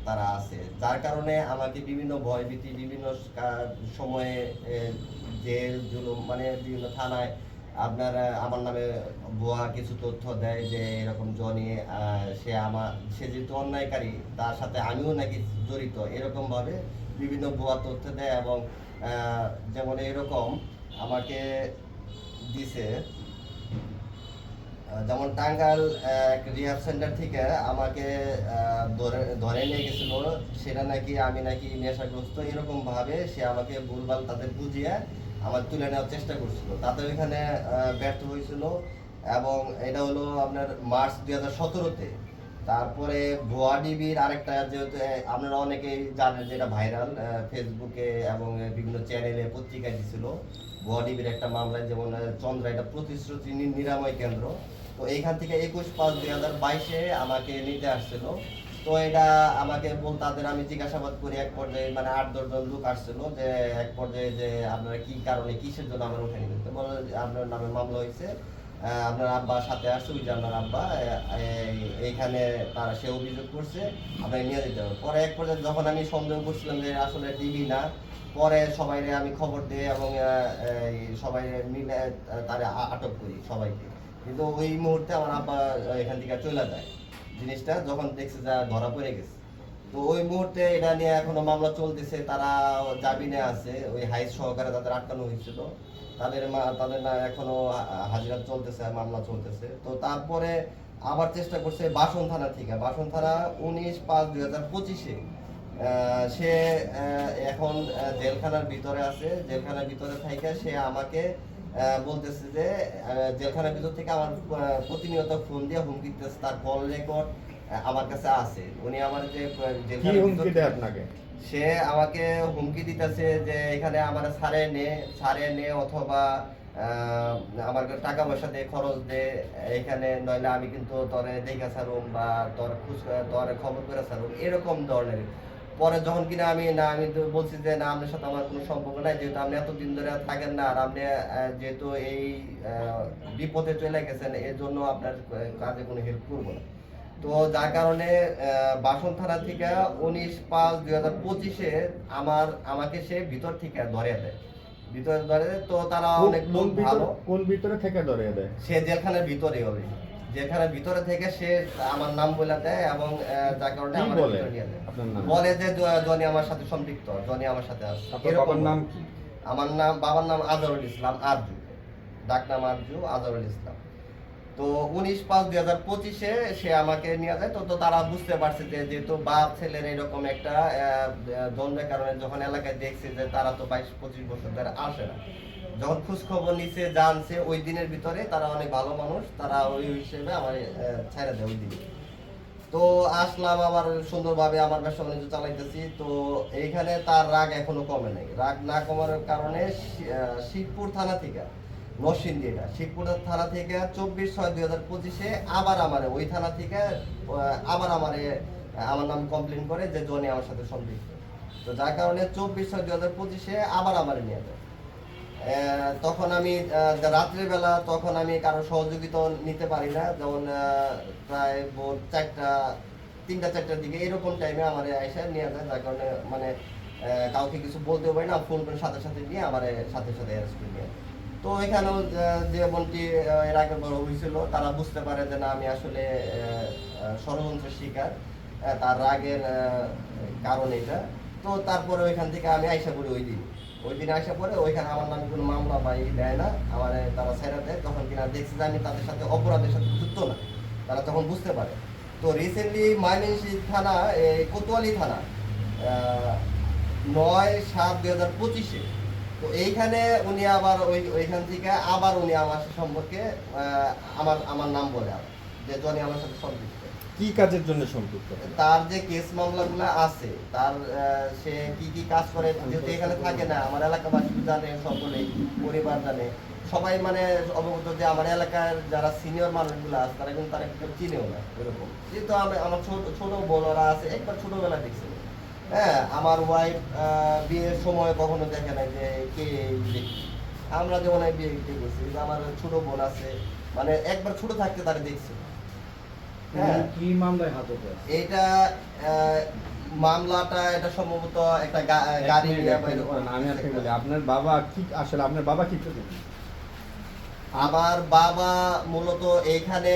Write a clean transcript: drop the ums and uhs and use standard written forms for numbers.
তারা আছে, যার কারণে আমাকে বিভিন্ন ভয়ভীতি বিভিন্ন সময়ে জেল জুলুম মানে বিভিন্ন থানায় আপনার আমার নামে ভুয়া কিছু তথ্য দেয় যে এরকম জনি সে যেহেতু অন্যায়কারী তার সাথে আমিও নাকি জড়িত, এরকম ভাবে বিভিন্ন ভুয়া তথ্য দেয়। এবং যেমন এরকম আমাকে দিছে, যেমন টাঙ্গাইল এক রিহাব সেন্টার থেকে আমাকে ধরে নিয়ে গেছিল, সেটা নাকি আমি নাকি নেশাগ্রস্ত, এরকম ভাবে সে আমাকে ভুলভাল তাদের বুঝিয়ে আমার তুলে নেওয়ার চেষ্টা করছিল, তাতে ওইখানে ব্যর্থ হয়েছিল। এবং এটা হলো আপনার মার্চ 2017-তে। তারপরে ভুয়া ডিবির আরেকটা, যেহেতু আপনারা অনেকেই জানেন যে এটা ভাইরাল ফেসবুকে এবং বিভিন্ন চ্যানেলে পত্রিকায় দিছিল, ভুয়া ডিবির একটা মামলায়, যেমন চন্দ্রা এটা প্রতিশ্রুতি নিরাময় কেন্দ্র। তো এইখান থেকে 21/5/2022 আমাকে নিতে আসছিল। তো এটা আমাকে তাদের আমি জিজ্ঞাসাবাদ করি, এক পর্যায়ে মানে 8-10 জন লোক আসছিল, যে এক পর্যায়ে যে আপনারা কি কারণে কিসের জন্য আমার উঠে নিবেন, তো বলে আপনার নামে মামলা হয়েছে, আপনার আব্বা সাথে আসছে, ওই যে আপনার আব্বা এইখানে তারা সে অভিযোগ করছে, আপনাকে নিয়ে যেতে হবে। পরে এক পর্যায়ে যখন আমি সন্দেহ করছিলাম যে আসলে টিভি না, পরে সবাই আমি খবর দিই এবং সবাই মিলে তারা আটক করি সবাইকে। কিন্তু ওই মুহূর্তে আমার আব্বা এখান থেকে চলে যায়, জিনিসটা যখন দেখছে যা ধরা পড়ে গেছে। তো ওই মুহূর্তে এটা নিয়ে এখনো মামলা চলতেছে, তারা জামিনে আছে, ওই হাইস সহকারে তাদের আটকানো হয়েছিল, তাদের না এখনো হাজিরা চলতেছে, মামলা চলতেছে। তো তারপরে আবার চেষ্টা করছে বাসন থানা থেকে, বাসন থানা 19/5/2025-এ সে এখন জেলখানার ভিতরে আছে, জেলখানার ভিতরে থেকে সে আমাকে বলতেছে যে জেলখানার ভিতর থেকে আমার প্রতিনিয়ত ফোন দিয়ে হুমকি দিতেছে, তার কল রেকর্ড আমার কাছে আছে। উনি আমার যে জেলখানার ভিতর আপনাকে সে আমাকে হুমকি দিতেছে যে এখানে আমার ছাড়ে নে অথবা আমার টাকা পয়সা দিয়ে খরচ দে এখানে, নইলে আমি কিন্তু তোরে দেখা ছাড়ুম বা তোর খবর করে ছাড়ুম, এরকম ধরনের। পরে যখন কিনা আমি তো বলছি যে না, আপনার সাথে আমার কোনো সম্পর্ক নাই, যেহেতু আপনি এতদিন ধরে থাকেন না, আর আপনি যেহেতু এই বিপদে চলে গেছেন, এর জন্য আপনার কাজে কোনো হেল্প করবো না। তো যার কারণে বাসন থানা থেকে 19/5/2025-এ আমাকে সে ভিতর থেকে ধরে দেয়, ভিতরে ধরে দেয়। তো তারা অনেক ভালো, কোন ভিতরে থেকে ধরে দেয়? সে জেলখানার ভিতরে হবে, জেলখানার ভিতরে থেকে সে আমার নাম বলে দেয় এবং যার কারণে আমার ভিতরে নিয়ে দেয়, বলে যে জনি আমার সাথে সম্পৃক্ত, জনি আমার সাথে আছে। এরকম নাম কি? আমার নাম, বাবার নাম আজহারুল ইসলাম, আরজু, ডাক নাম আরজু, আজহারুল ইসলাম। তো 19/5/2025-এ সে আমাকে নিয়ে যায়। তো তারা বুঝতে পারছে যে যেহেতু বাপ ছেলের এরকম একটা দ্বন্দ্বের কারণে, যখন এলাকায় দেখছে যে তারা তো 22-25 বছর ধরে আসে না, যখন খোঁজ খবর নিচ্ছে জানছে, ওই দিনের ভিতরে তারা অনেক ভালো মানুষ, তারা ওই হিসেবে আমার ছেড়ে দেয় ওই দিন। তো আসলাম আবার সুন্দরভাবে আমার ব্যবসা বাণিজ্য চালাইতেছি। তো এইখানে তার রাগ এখনো কমে নাই, রাগ না কমার কারণে শিবপুর থানা থেকে শিবপুর থানা থেকে 24/6/2025-এ আবার আমার ওই থানা থেকে আবার আমার নাম কমপ্লেন করে যে জনি আমার সাথে সম্পৃক্ত। তো যার কারণে 24/6/2025-এ আবার আমার নিয়ে যায়। তখন আমি রাত্রেবেলা, তখন আমি কারো সহযোগিতা নিতে পারি না, যেমন প্রায় ভোর 3-4টার দিকে এরকম টাইমে আমার আইসা নিয়ে যায়, যার কারণে মানে কাউকে কিছু বলতেও পারি না, ফোন করে সাথে সাথে নিয়ে আমার সাথে সাথে অ্যারেস্ট করে নিয়ে। তো এখানেও যে বোনটি এর আগে বড় হয়েছিল, তারা বুঝতে পারে যে না আমি আসলে ষড়যন্ত্রের শিকার, তার রাগের কারণ এটা। তো তারপরে ওইখান থেকে আমি আইসা করি ওই দিন আসা পরে ওইখানে আমার নামে কোনো মামলা বা দেয় না, আমার তারা ছেড়ে দেয়, তখন কিনা দেখছে যে আমি তাদের সাথে অপরাধের সাথে যুক্ত না, তারা তখন বুঝতে পারে। তো রিসেন্টলি ময়মনসিংহ থানা, কোতোয়ালি থানা 9/7/2025-এ, তো এইখানে উনি আবার ওইখান থেকে আবার উনি আমার সম্পর্কে আমার নাম বলে যে জনি আমার সাথে সম্পৃক্ত। কি কাজের জন্য সম্পৃক্ত? তার যে কেস মামলাগুলো আছে, তার সে কি কি কাজ করে, যেহেতু এখানে থাকে না, আমার এলাকাবাসী জানে, সকলেই পরিবার জানে, সবাই মানে অবগত যে আমার এলাকার যারা সিনিয়র মানুষগুলো আছে তারা কিন্তু তারা কেউ চিনেও না এরকম। যেহেতু আমার ছোট বোনরা আছে, একবার ছোটবেলা দেখছে, হ্যাঁ, আমার ওয়াইফ বিয়ের সময় কখনো দেখে নাই যে কে দেখি, আমরা যেমন বিয়ে করছি, আমার ছোট বোন আছে, মানে একবার ছোট থাকতে তারা দেখছে। হ্যাঁ কি মামলায় হাজতে আছে? এটা মামলাটা এটা সম্ভবত একটা গাড়ি নিয়ে বাইরে আমি আপনাকে বলি আপনার বাবা কি আসলে আপনার বাবা কি করতেন? আমার বাবা মূলত এইখানে